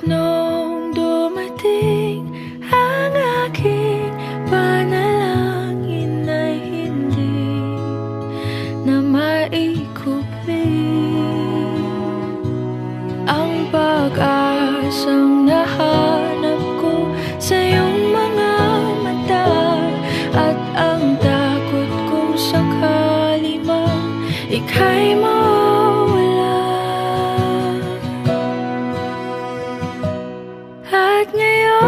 nung dumating ang aking panalangin ay hindi na maikupli ang pag-asang nahanap ko sa iyong mga mata at ang takot kung sakali mang ika'y mawala. At ngayon,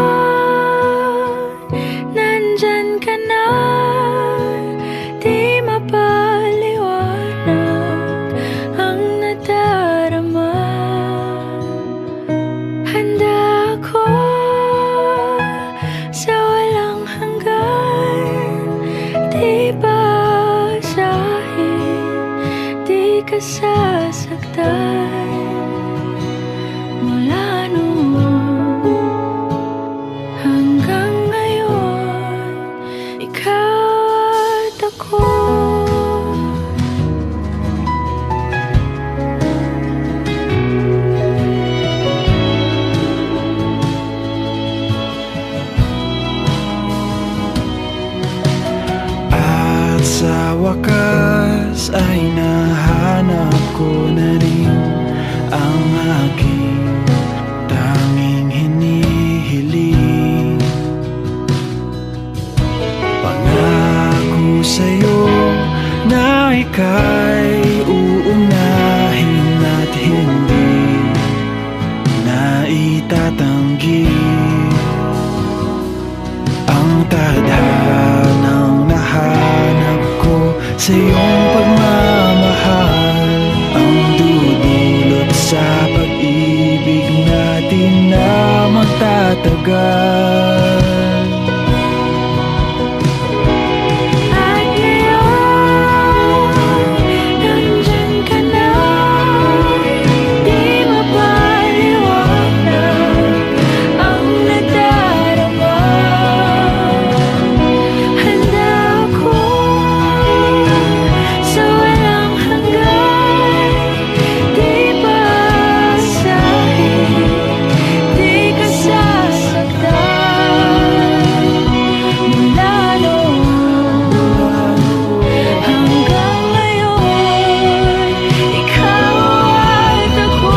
nandyan ka na, di mapaliwanag ang nadarama. Handa ako sa walang hanggan, di basahin, di ka sasaktan. Mula noon hanggang ngayon, ikaw at ako. At sa wakas ay nahanap ko na rin ang aking tanging hinihiling. Pangako sa'yo na ika'y uunahin at hindi na itatanggi ang tadhanang nahanap ko sa iyong pagmamahal, ang dudulot sa pag-ibig natin na magtatagal. At ngayon, nandyan ka na, di mapaliwanag ang nadarama. Handa ako sa walang hanggan, di basahin, di ka sasaktan. Mula noon hanggang ngayon, ikaw at ako.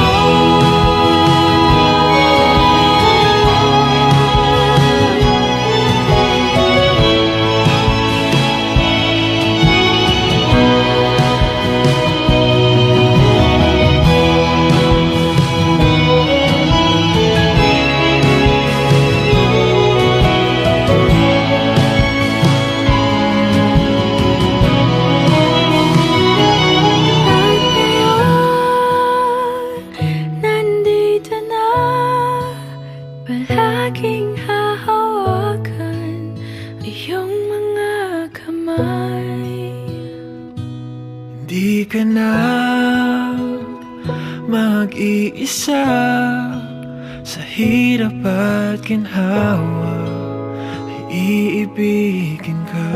At ngayon, nandito na, palaging hahawakan iyong mga kamay. Hindi ka na mag-iisa sa hirap at ginhawa, ay iibigin ka.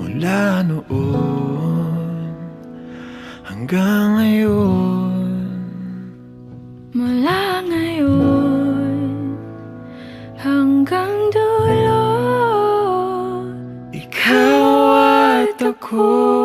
Mula noon hanggang ngayon, Mula ngayon hanggang dulo, ikaw at ako.